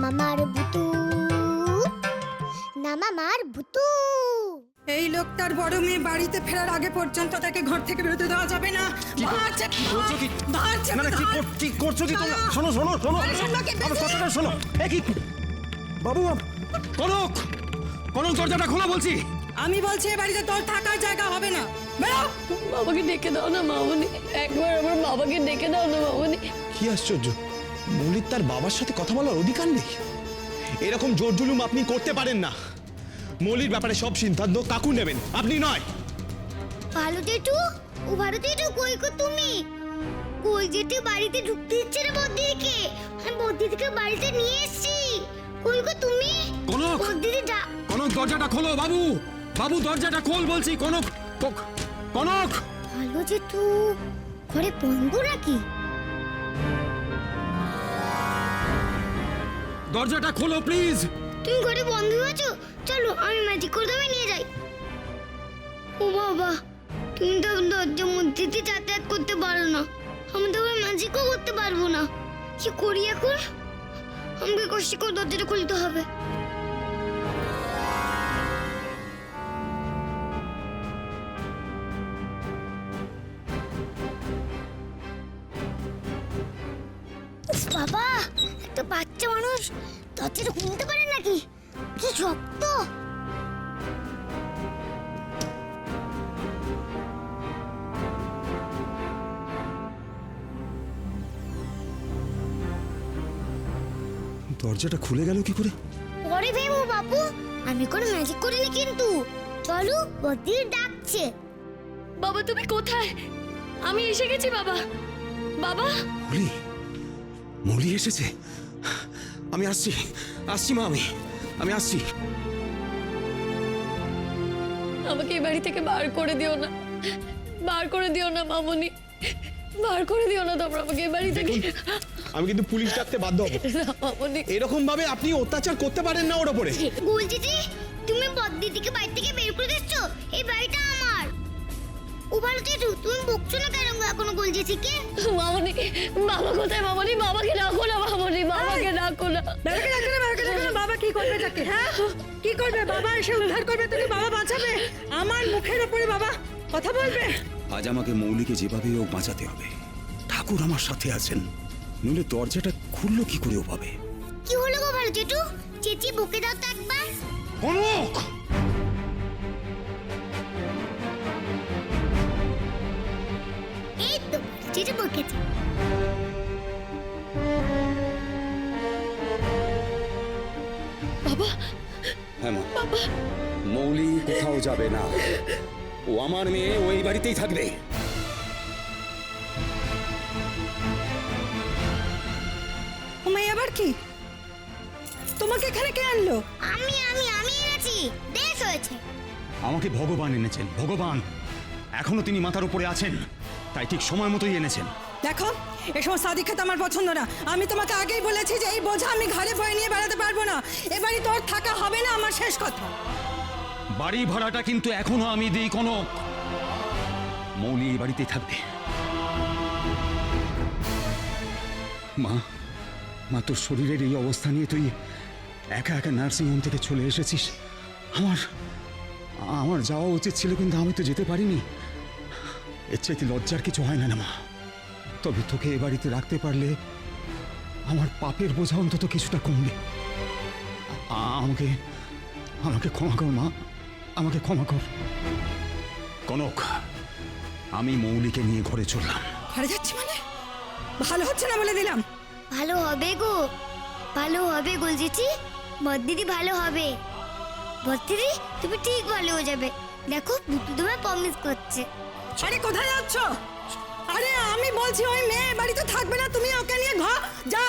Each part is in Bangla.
মামার ভুতু না মামার ভুতু। এই লোকটার বড় মেয়ে বাড়িতে ফেরার আগে পর্যন্ত তাকে ঘর থেকে বেরোতে দেওয়া যাবে না। কি করছো কি তোমরা? শোনো শোনো শোনো আমার কথাটা শোনো। কি বাবু, কনক কনক দরজাটা খোলা বলছি। আমি বলছি এ বাড়িতে তোর থাকার জায়গা হবে না। বেরো। বাবাকে ডেকে দাও না মামনি, একবার আমার বাবাকে ডেকে দাও না মামনি। কি আশ্চর্য, মৌলির তার বাবার সাথে কথা বলার অধিকার নেই? এরকম জোর জুলুম আপনি করতে পারেন না। মৌলির ব্যাপারে সব সিদ্ধান্ত কাকু নেবেন, আপনি নয়। ভালো জেঠু, ও ভালো জেঠু, কই গো তুমি? কই জেঠু, বাড়িতে ঢুকতে দিচ্ছে না বদ্দিদিকে। আমি বদ্দিদিকে বাড়িতে নিয়ে এসেছি। কই গো তুমি? কনক, বদ্দিদি কনক দরজাটা খোলো। বাবু বাবু দরজাটা খোল বলছি। কনক কনক। ভালো জেঠু, ঘরে বন্ধ নাকি? দরজাটা খোলো প্লিজ। তুমি ঘরে বন্ধ আছো? চলো আমি ম্যাজিক করে তুমি নিয়ে যাই। ও বাবা, তুমি তো দরজার মধ্যে দিয়ে যাতায়াত করতে পারো না, আমি তো আবার ম্যাজিকও করতে পারবো না। কি করি এখন? আমাকে কষ্ট করে দরজাটা খুলতে হবে। বাবা, একটা বাচ্চা মানুষ দরজাটা খুলতে পারে নাকি? কি শক্ত! দরজাটা খুলে গেল কি করে? পরে ভেবো বাবু, আমি কোনো ম্যাজিক করিনি কিন্তু। চলো, বদ্দির ডাকছে। বাবা তুমি কোথায়? আমি এসে গেছি বাবা। বাবা মৌলি, মৌলি এসেছে। আমি আসছি আসছি মা, আমি আসছি। আমাকে এই বাড়ি থেকে বার করে দিও না, বার করে দিও না মামনি, বার করে দিও না তোমরা আমাকে এই বাড়ি থেকে। আমি কিন্তু পুলিশ ডাকতে বাধ্য হব। মামনি এরকম ভাবে আপনি অত্যাচার করতে পারেন না ওর ওপরে। বলছি যে তুমি বদ্দিদিকে বাড়ি থেকে বের করে দিচ্ছ। এই বাড়িটা আমার। ও ভালো জেঠু, তুমি বকছো না কেন এখনো গোলজেঠিকে? মামনি, বাবা কোথায় মামনি? বাবাকে ডাকো না মামনি, বাবাকে ডাকো না। বাবাকে ডাকো না, বাবাকে ডাকো না। বাবা কি করবে তাকে? হ্যাঁ, কি করবে? বাবা এসে উদ্ধার করবে, তুমি বাবা বাঁচাবে? আমার মুখের উপরে বাবা কথা বলবে? আজ আমাকে মৌলিকে যেভাবে হোক বাঁচাতে হবে। ঠাকুর আমার সাথে আছেন, নইলে দরজাটা খুললো কি করে ওভাবে? কি হলো গো ভালো জেঠু? চেঁচিয়ে বকে দাও তো একবার। কনক! এই তো জেঠু বকেছে। বাবা হ্যাঁ মা, মৌলি কোথাও যাবে না। ও আমার মেয়ে, ওই বাড়িতেই থাকবে। ও মেয়ে আবার কি? তোমাকে এখানে কে আনলো? আমি এনেছি। বেশ হয়েছে। আমাকে ভগবান এনেছেন, ভগবান। এখনো তিনি মাথার উপরে আছেন, তাই ঠিক সময় মতোই এনেছেন। দেখো, এসব সাদি খেতে আমার পছন্দ না। আমি তোমাকে আগেই বলেছি যে এই বোঝা আমি ঘাড়ে বয়ে নিয়ে বেড়াতে পারবো না। এ বাড়ি তোর থাকা হবে না, আমার শেষ কথা। বাড়ি ভাড়াটা কিন্তু এখনো আমি দিই কনক। মৌলি এই বাড়িতেই থাকবে। মা, মা তোর শরীরের এই অবস্থা নিয়ে তুই একা একা নার্সিংহোম থেকে চলে এসেছিস। আমার যাওয়া উচিত ছিল, কিন্তু আমি তো যেতে পারিনি। এর চাইতে লজ্জার কিছু হয় না মা। তবে তোকে এ বাড়িতে রাখতে পারলে আমার পাপের বোঝা অন্তত কিছুটা কমবে। আমাকে আমাকে ক্ষমা কর মা, আমাকে ক্ষমা কর। কনক, আমি মৌলিকে নিয়ে ঘরে চললাম। ঘরে যাচ্ছি মানে? ভালো হচ্ছে না বলে দিলাম। ভালো হবে গো, ভালো হবে গোলজেঠি। বদ্দিদি ভালো হবে। বদ্দিদি তুমি ঠিক ভালো হয়ে যাবে। দেখো বুটু তোমায় প্রমিস করছে। আরে কোথায় যাচ্ছ? আরে আমি বলছি ওই মেয়ে বাড়িতে থাকবে না, তুমি ওকে নিয়ে ঘর যা।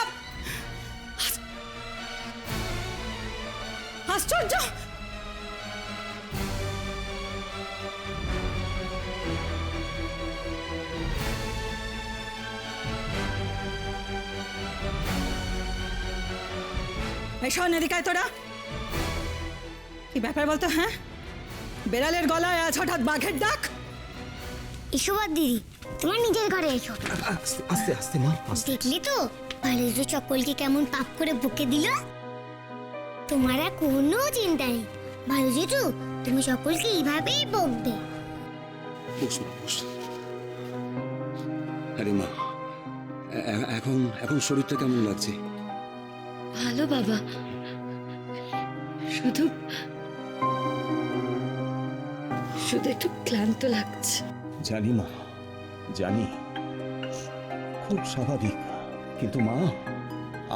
আশ্চর্য! এই শোন এদিকে আয় তোরা। কি ব্যাপার বলতো? হ্যাঁ, বেড়ালের গলায় আজ হঠাৎ বাঘের ডাক? এসো বদ্দিদি, তোমার নিজের ঘরে এসো। আস্তে আস্তে মা, দেখলি তো ভালো চকলকে কেমন পাপ করে বুকে দিল। তোমার আর কোনো চিন্তা নেই। ভালো জেঠু, তুমি সকলকে এইভাবেই বকবে। বস মা, বস। আরে মা, এখন এখন শরীরটা কেমন লাগছে? ভালো বাবা, শুধু শুধু একটু ক্লান্ত লাগছে। জানি মা, জানি, খুব স্বাভাবিক। কিন্তু মা,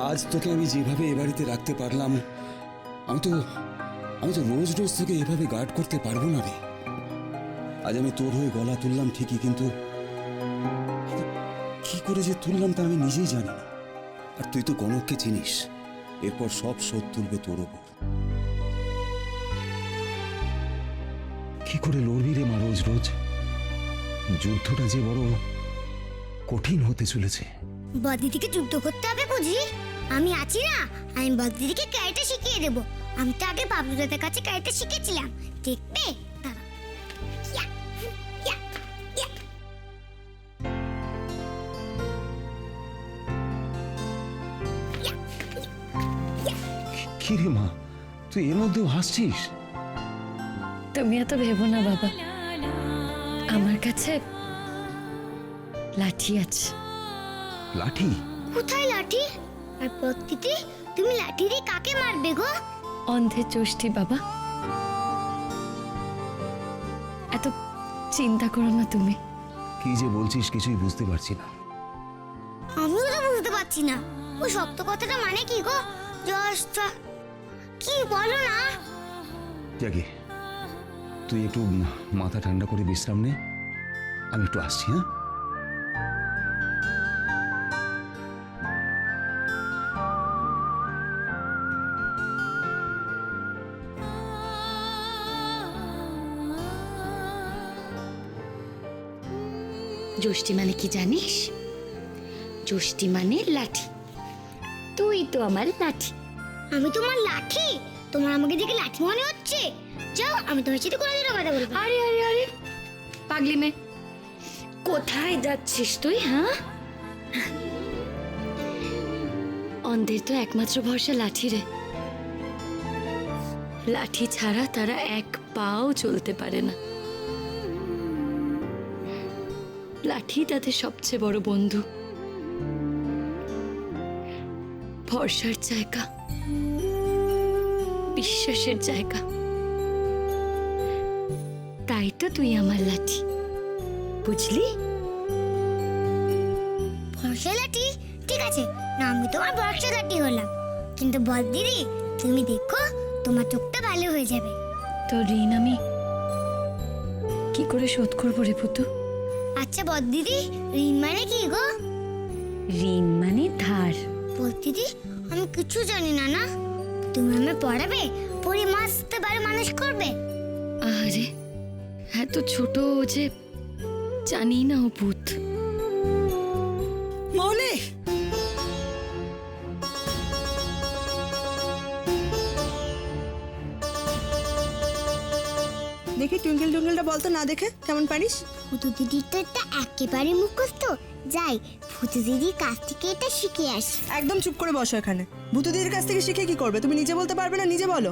আজ তোকে আমি যেভাবে এ বাড়িতে রাখতে পারলাম, আমি তো রোজ রোজ তোকে এভাবে গার্ড করতে পারবো না রে। আজ আমি তোর হয়ে গলা তুললাম ঠিকই, কিন্তু কি করে যে তুললাম তা আমি নিজেই জানি না। আর তুই তো গণককে চিনিস, এরপর সব শোধ তুলবে তোর ওপর। কি করে লড়বি রে মা রোজ রোজ? যুদ্ধটা যে বড় কঠিন হতে চলেছে। বদিদিকে যুদ্ধ করতে হবে বুঝি? আমি আছি না, আমি বদিদিকে ক্যারেটে শিখিয়ে দেবো। আমি তো আগে বাবলু দাদার কাছে ক্যারেটে শিখেছিলাম, দেখবে? দাঁড়াও। ইয়া, ইয়া, ইয়া। ইয়া, ইয়া, ইয়া। কি রে মা, তুই এর মধ্যেও হাসছিস? তুমি এত ভেবো না বাবা, আমার কাছে লাঠি আছে। লাঠি? কোথায় লাঠি? আর বদিদি, তুমি লাঠি দিয়ে কাকে মারবে গো? অন্ধের চষ্টি বাবা, এত চিন্তা করো না তুমি। কি যে বলছিস কিছুই বুঝতে পারছি না। আমিও তো বুঝতে পারছি না ও শক্ত কথাটা মানে কি গো? জাস্ট কি বলো না। জাগে, তুই একটু মাথা ঠান্ডা করে বিশ্রাম নে, আমি একটু আসছি। হ্যাঁ, জ্যোষ্ঠী মানে কি জানিস? জ্যোষ্ঠী মানে লাঠি। তুই তো আমার লাঠি। আমি তোমার লাঠি? তোমার আমাকে দেখে লাঠি মনে হচ্ছে? যাও, আমি তোমার সাথে কোনোদিনও কথা বলবো না। আরে আরে আরে, পাগলি মেয়ে, কোথায় যাচ্ছিস তুই? হ্যাঁ, অন্ধের তো একমাত্র ভরসা লাঠি রে। লাঠি ছাড়া তারা এক পাও চলতে পারে না। লাঠি তাদের সবচেয়ে বড় বন্ধু, ভরসার জায়গা, বিশ্বাসের জায়গা। তাই তো তুই আমার লাঠি, বুঝলি? ভরসা লাঠি? ঠিক আছে না, আমি তোমার ভরসা লাঠি হলাম। কিন্তু বল দিদি, তুমি দেখো তোমার চোখটা ভালো হয়ে যাবে। তো ঋণ আমি কি করে শোধ করবো রে পুতু? আচ্ছা বল দিদি, ঋণ মানে কি গো? ঋণ মানে ধার। বল দিদি, আমি কিছু জানি না। না, তুমি আমায় পড়াবে, পড়ে মাস্ত ভালো মানুষ করবে। আরে এত ছোট যে জানি না ও ভূত। মৌলি, দেখি টুইঙ্কেল টুইঙ্কেলটা বলতো না দেখে কেমন পারিস? ভুতু দিদির তো এটা একেবারে মুখস্থ। যাই, ভুতু দিদির কাছ থেকে এটা শিখে আসি। একদম চুপ করে বসো এখানে। ভূতু দিদির কাছ থেকে শিখে কি করবে? তুমি নিজে বলতে পারবে না? নিজে বলো।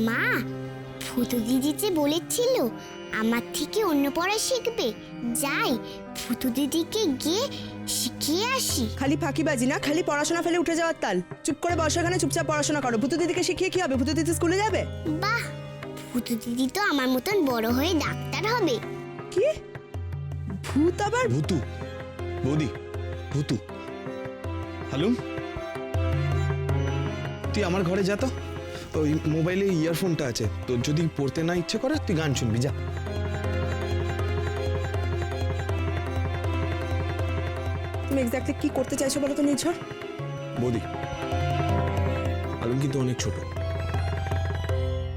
মা, ভুতু দিদি যে বলেছিল আমার থেকে অন্য পড়া শিখবে। যাই, ভুতু দিদিকে গিয়ে শিখিয়ে আসি। খালি ফাঁকিবাজি না, খালি পড়াশোনা ফেলে উঠে যাওয়ার তাল। চুপ করে বসো এখানে, চুপচাপ পড়াশোনা করো। ভূতু দিদিকে শিখিয়ে কি হবে? ভূতু দিদি স্কুলে যাবে? বাহ, ভুতু দিদি তো আমার মতন বড় হয়ে ডাক্তার হবে। কি? ভূত আবার? ভূতু? বৌদি, ভূতু। হ্যালো, তুই আমার ঘরে যা তো। ওই মোবাইলে ইয়ারফোনটা আছে, তোর যদি পড়তে না ইচ্ছে করে তুই গান শুনবি, যা। তুমি এক্স্যাক্টলি কি করতে চাইছো বলো তো নির্ঝর? বৌদি, আলম কিন্তু অনেক ছোট,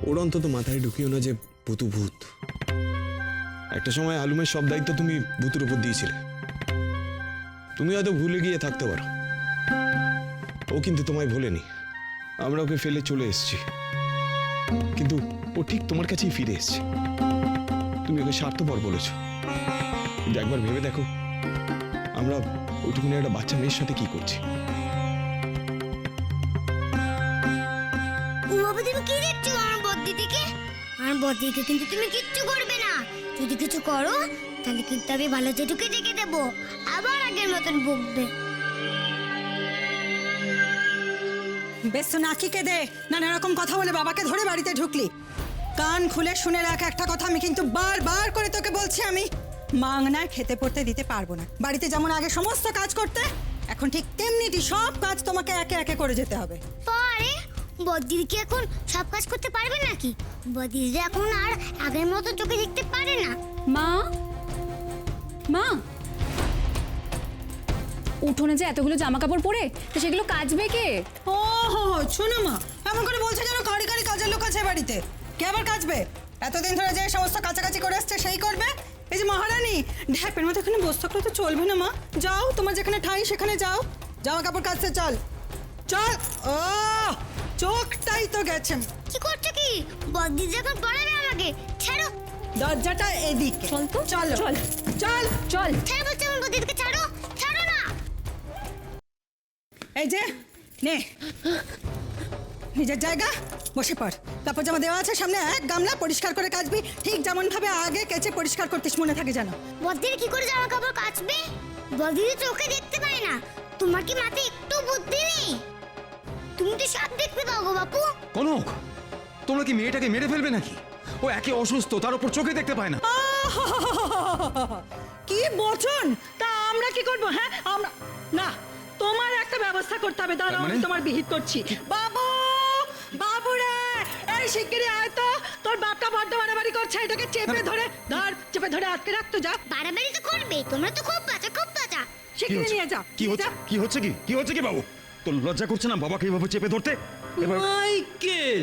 ওর অন্তত মাথায় ঢুকিও না যে ভূতু ভূত। একটা সময় আলুমের সব দায়িত্ব তুমি ভূতুর উপর দিয়েছিলে, তুমি হয়তো ভুলে গিয়ে থাকতে পারো, ও কিন্তু তোমায় ভোলেনি। আমরা ওকে ফেলে চলে এসেছি, কিন্তু ও ঠিক তোমার কাছেই ফিরে এসেছে। তুমি ওকে স্বার্থপর বলেছো, কিন্তু একবার ভেবে দেখো আমরা ওইটুকুনি একটা বাচ্চা মেয়ের সাথে কি করছি। ও বাবা কি দিচ্ছ আমার বদ্দিদিকে? আমার বদ্দিদিকে কিন্তু তুমি কিচ্ছু করবে না। যদি কিছু করো তাহলে কিন্তু আমি ভালো জেঠুকে ডেকে দেবো, আবার আগের মতন বকবে। বেশ তো নাকিকে দে, নানা রকম কথা বলে বাবাকে ধরে বাড়িতে ঢুকলি। কান খুলে শুনে রাখ একটা কথা, আমি কিন্তু বারবার করে তোকে বলছি, আমি মাংনায় খেতে পড়তে দিতে পারবো না। বাড়িতে যেমন আগে সমস্ত কাজ করতে, এখন ঠিক তেমনিটি সব কাজ তোমাকে একে একে করে যেতে হবে। পারে বদ্দিদি কি এখন সব কাজ করতে পারবে নাকি? বদ্দিদি এখন আর আগের মতো চোখে দেখতে পারে না। মা, মা, উঠোনে যে এতগুলো জামা কাপড় পরে, তো সেগুলো কাচবে কে? ও হো হো, শোনো মা, এমন করে বলছে যেন কারি কারি কাজের লোক আছে বাড়িতে। কে আবার কাচবে? এতদিন ধরে যে সমস্ত কাছাকাছি করে আসছে সেই করবে। এই যে মহারানী, ঢ্যাপের মতো এখানে বসে থাকলে তো চলবে না মা। যাও, তোমার যেখানে ঠাঁই সেখানে যাও, জামা কাপড় কাচতে চল চল। ও চোখটাই তো গেছে। কি করছো কি? বদ্দিদি এখন পড়াবে আমাকে। ছাড়ো, দরজাটা এদিকে। চল তো, চলো চল। চল চল। ছাড়ো বলছি আমার বদ্দিদিকে, ছাড়ো, ছাড়ো না। এই যে নে নিজের জায়গা, বসে পড়। কাপড় জামা দেওয়া আছে সামনে, এক গামলা পরিষ্কার করে কাচবি, ঠিক যেমন ভাবে আগে কেচে পরিষ্কার করতিস, মনে থাকে জানো। বদ্দিদি কি করে জামা কাপড় কাচবে? বদ্দিদি চোখে দেখতে পায় না। তোমার কি মাথায় একটু বুদ্ধি নেই? তুমি তো সব দেখতে পাও গো বাপু। কনক, তোমরা কি মেয়েটাকে মেরে ফেলবে নাকি? ও একে অসুস্থ, তার উপর চোখে দেখতে পায় না। কি বচন! তা আমরা কি করব? হ্যাঁ আমরা না, তোমার একটা ব্যবস্থা করতে হবে। দাঁড়াও, আমি মানে? তোমার বিহিত করছি। বাবু, বাবু রে, এই শিগগিরই আয় তো। তোর বাপটা বড্ড বাড়াবাড়ি করছে, এটাকে চেপে ধরে ধর, চেপে ধরে আটকে রাখতো। যা, বাড়াবাড়ি তো করবে, তোমরা তো খুব বাঁচা, খুব বাঁচা। শিগগিরই নিয়ে যা। কি হচ্ছে? কি হচ্ছে কি? কি হচ্ছে কি বাবু? তোর লজ্জা করছে না বাবাকে এইভাবে চেপে ধরতে? এবার মাইকেল,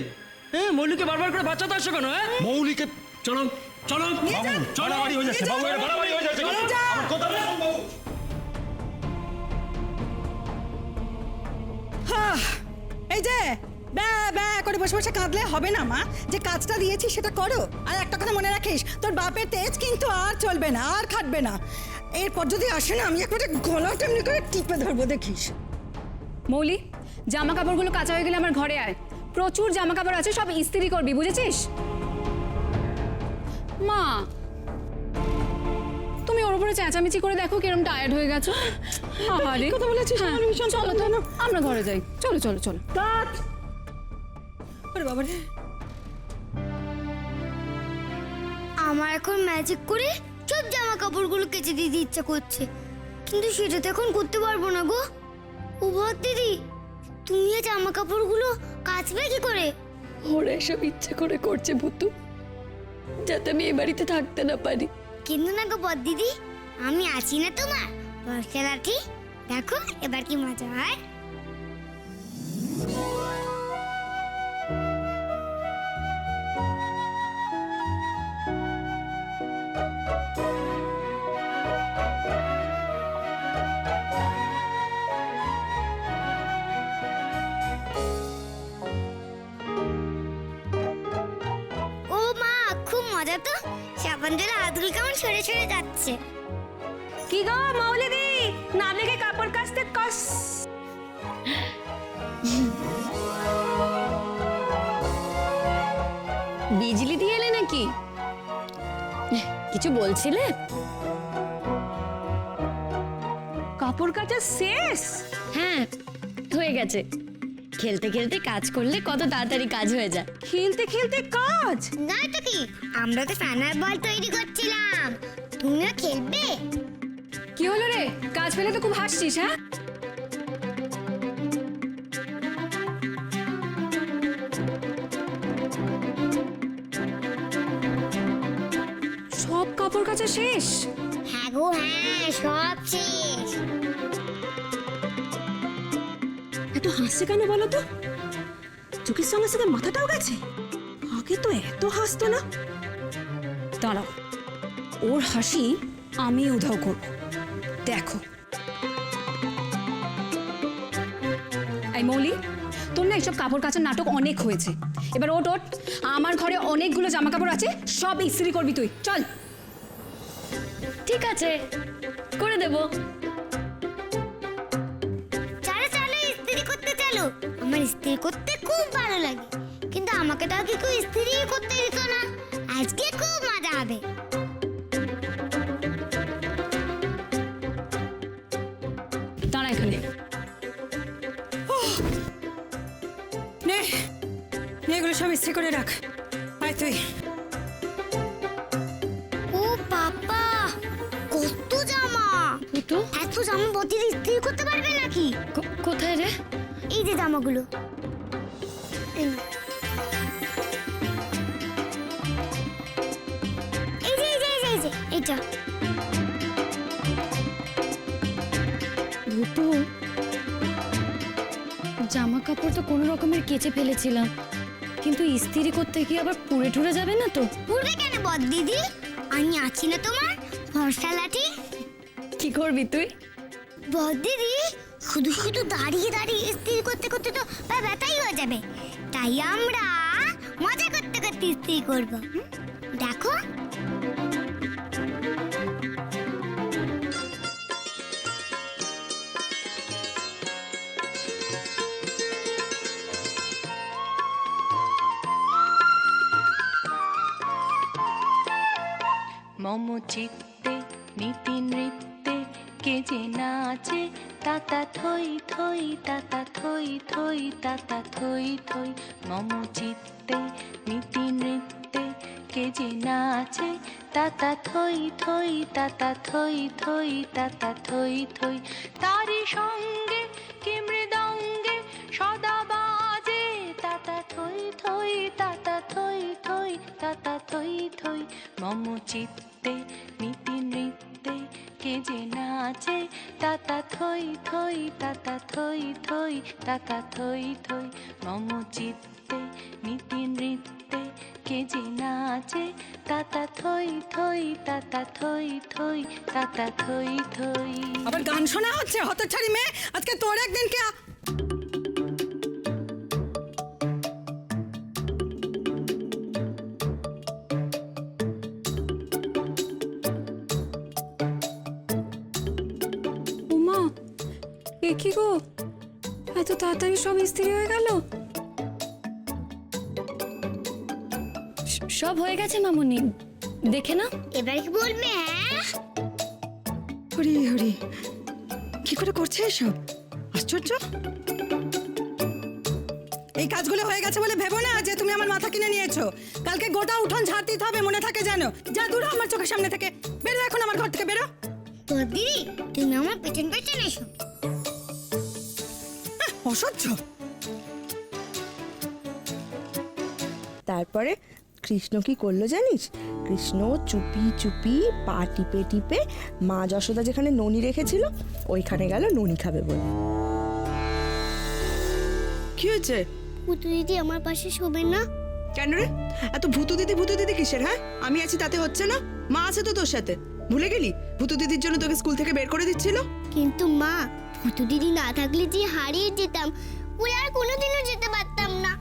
হ্যাঁ মৌলিকে বারবার করে বাঁচাতে আসছো কেন? হ্যাঁ মৌলিকে চলো চলো চলো, বাড়াবাড়ি হয়ে যাচ্ছে বাবু, এটা বাড়াবাড়ি হয়ে যাচ্ছে। আমার কথা শুনুন বাবু। হ্যাঁ, এই যে ব্যা ব্যা করে বসে বসে কাঁদলে হবে না মা। যে কাজটা দিয়েছি সেটা করো। আর একটা কথা মনে রাখিস, তোর বাপের তেজ কিন্তু আর চলবে না, আর খাটবে না। এরপর যদি আসে না, আমি একবারে গলাটা এমনি করে টিপে ধরবো, দেখিস। মৌলি, জামা কাপড়গুলো কাঁচা হয়ে গেলে আমার ঘরে আয়। প্রচুর জামা কাপড় আছে, সব ইস্ত্রি করবি, বুঝেছিস? মা, তুমি ওর উপরে চেঁচামেচি করে দেখো কিরম টায়ার্ড হয়ে গেছো। আহারে, কথা বলেছিস, হ্যাঁ, আমার ভীষণ চলো তো, আমরা ঘরে যাই। চলো চলো চলো। কাট। আরে বাবা রে, আমার এখন ম্যাজিক করে সব জামা কাপড়গুলো কেচে দিতে ইচ্ছা করছে, কিন্তু সেটা তো এখন করতে পারবো না গো। ও দিদি, তুমি এই জামা কাপড়গুলো কাচবে কি করে? ওরা এসব ইচ্ছে করে করছে ভুতু, যাতে আমি এই বাড়িতে থাকতে না পারি। কিন্তু না গো দিদি, আমি আছি না তোমার বর্ষা লাঠি। দেখো এবার কি মজা হয়। ও মা, খুব মজা তো। সাবান জলে হাতগুলো কেমন সরে সরে যাচ্ছে। কি গো মৌলি দি, না দেখে কাপড় কাচতে কস। বিজলি দিয়ে এলে নাকি? কিছু বলছিলে? কাপড় কাচা শেষ? হ্যাঁ, হয়ে গেছে। খেলতে খেলতে কাজ করলে কত তাড়াতাড়ি কাজ হয়ে যায়। খেলতে খেলতে কাজ? না তো কি, আমরা তো ফ্যানার বল তৈরি করছিলাম। তুমিও খেলবে? কি হলো রে, কাজ পেলে তো খুব হাসছিস। হ্যাঁ, সব কাপড় কাচা শেষ? হ্যাঁ গো হ্যাঁ, সব শেষ। এত হাসছে কেন বলো তো? চোখের সঙ্গে সঙ্গে মাথাটাও গেছে। আগে তো এত হাসতো না। দাঁড়াও, ওর হাসি আমি উধাও করব, দেখো। এই মৌলি, তোর না এইসব কাপড় কাচার নাটক অনেক হয়েছে। এবার ওট ওট, আমার ঘরে অনেকগুলো জামা কাপড় আছে, সব ইস্ত্রি করবি তুই। চল। ঠিক আছে, করে দেবো। চলো চলো ইস্ত্রি করতে চলো। আমার ইস্ত্রি করতে খুব ভালো লাগে, কিন্তু আমাকে তো আগে কেউ ইস্ত্রি করতে দিত না। আজকে খুব মজা হবে। দাঁড়া এখানে। নে নে, এগুলো সব ইস্ত্রি করে রাখ। আয় তুই। ও বাবা, কত জামা! ফুটো এত জামা বদির ইস্ত্রি করতে পারবে নাকি? কোথায় রে? এই যে জামাগুলো। এই নাও। এটা ভুটু, জামা কাপড় তো কোনো রকমের কেচে ফেলেছিলাম, কিন্তু ইস্ত্রি করতে গিয়ে আবার পুড়ে টুরে যাবে না তো? পুড়বে কেন বদ দিদি? আমি আছি না তোমার ভরসা লাঠি। কি করবি তুই? বদ দিদি, শুধু শুধু দাঁড়িয়ে দাঁড়িয়ে ইস্ত্রি করতে করতে তো পা ব্যথাই হয়ে যাবে। তাই আমরা মজা করতে করতে ইস্ত্রি করব। দেখো মম চিত্তে নীতি নৃত্যে কে যে নাচে তাতা থই থই তাতা থই থই তাতা থই থই। মম চিত্তে নীতি নৃত্যে কে যে নাচে তাতা থই থই তাতা থই থই তাতা থই থই। তারি সঙ্গে কে মৃদঙ্গে সদা বাজে তাতা থই থই তাতা থই থই তাতা থই থই। মম চিত্তে নীতি নৃত্যে কে যে নাচে তাতা থই থই তাতা থই থই তাতা থই থই। মম চিত্তে নীতি নৃত্যে কে যে নাচে তাতা থই থই তাতা থই থই তাতা থই থই। আবার গান শোনা হচ্ছে? হতচ্ছাড়ি মেয়ে, আজকে তোর একদিন কে। উমা, এ কি গো, এত তাড়াতাড়ি সব ইস্ত্রি হয়ে গেল? সব হয়ে গেছে মামুনি, দেখে না। এবার কি বলবে? হ্যাঁ, হরি হরি, কি করে করছে এসব? আশ্চর্য। এই কাজগুলো হয়ে গেছে বলে ভেবো না যে তুমি আমার মাথা কিনে নিয়েছো। কালকে গোটা উঠোন ঝাড় দিতে হবে, মনে থাকে যেন। যা দূর হ আমার চোখের সামনে থেকে। বেরো এখন আমার ঘর থেকে, বেরো। বদ দিদি, তুমি আমার পেছন পেছন এসো। অসহ্য। তারপরে কৃষ্ণ কি করলো জানিস? কৃষ্ণ চুপি চুপি পা টিপে টিপে মা যশোদা যেখানে ননি রেখেছিল ওইখানে গেল ননি খাবে বলে। কি হয়েছে? পুতু দিদি আমার পাশে শোবে না। কেন রে? এত ভূতু দিদি কিসের? হ্যাঁ, আমি আছি তাতে হচ্ছে না? মা আছে তো তোর সাথে, ভুলে গেলি? ভূতু দিদির জন্য তোকে স্কুল থেকে বের করে দিচ্ছিল। কিন্তু মা, পুতু দিদি না থাকলে যে হারিয়ে যেতাম, ওই আর কোনোদিনও যেতে পারতাম না।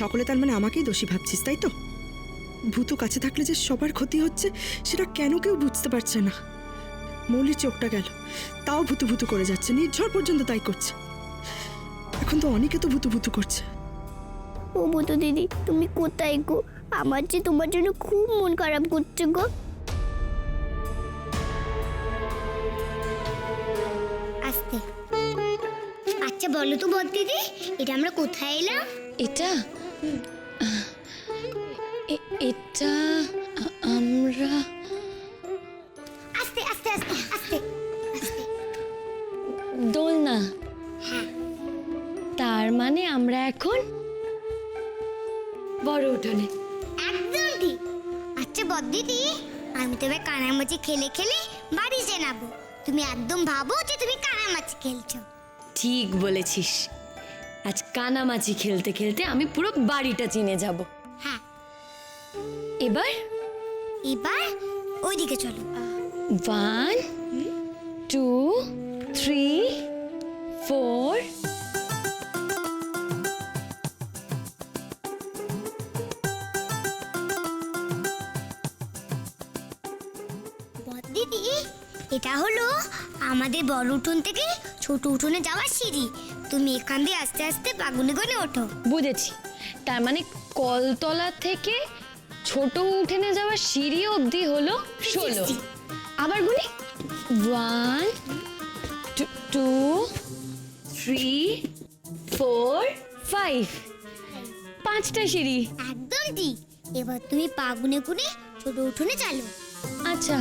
সকলে তার মানে আমাকেই দোষী ভাবছিস, তাই তো? ভূতু কাছে থাকলে যে সবার ক্ষতি হচ্ছে সেটা কেন কেউ বুঝতে পারছে না। মৌলির চোখটা গেল, তাও ভূতু ভূতু করে যাচ্ছে, নির্ঝর পর্যন্ত তাই করছে। এখন তো অনেকে তো ভূতু ভূতু করছে। ও পুতু দিদি, তুমি কোথায় গো? আমার যে তোমার জন্য খুব মন খারাপ করছে গো। আস্তে। আচ্ছা বলো তো বদ দিদি, এটা আমরা কোথায় এলাম? এটা এটা আমরা আস্তে আস্তে আস্তে আস্তে আস্তে। দোলনা। তার মানে আমরা এখন বড় উঠোনে। একদম ঠিক। আচ্ছা বদ দিদি, আমি তবে কানামাছি খেলে খেলে বাড়ি জানাবো। তুমি একদম ভাবো যে তুমি কানামাছি খেলছো। ঠিক বলেছিস, আজ কানামাছি খেলতে খেলতে আমি পুরো বাড়িটা চিনে যাব। হ্যাঁ, এবার এবার ওইদিকে চলো। 1 2 3 4। বদ দিদি, এটা হলো আমাদের বড় উঠোন থেকে ছোট উঠোনে যাওয়ার সিঁড়ি। তুমি এখান দিয়ে আস্তে আস্তে বাগুনে গনে ওঠো। বুঝেছি, তার মানে কলতলা থেকে ছোট উঠোনে যাওয়ার সিঁড়ি অবধি হলো 16। আবার গুনি, 1 2 3 4 5, 5টা সিঁড়ি। একদম ঠিক। এবার তুমি পা গুনে গুনে ছোট উঠোনে চালো। আচ্ছা,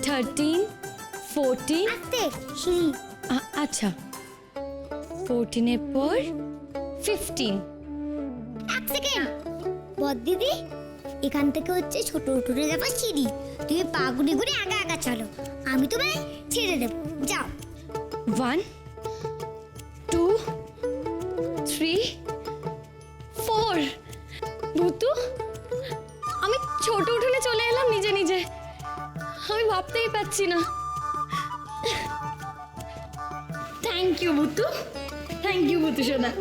13 14, আস্তে সিঁড়ি। আচ্ছা 14 এর পর 15। এক সেকেন্ড। বদ দিদি, এখান থেকে হচ্ছে ছোট উঠোনে যাবার সিঁড়ি। তুমি পা গুনে গুনে আগা আগা চলো, আমি তোমায় ছেড়ে দেবো। যাও। 1 2 3 4। ভূতু, আমি ছোট উঠোনে চলে এলাম নিজে নিজে। আমি ভাবতেই পারছি না। থ্যাংক ইউ ভূতু, থ্যাংক ইউ ভূতু সোনা।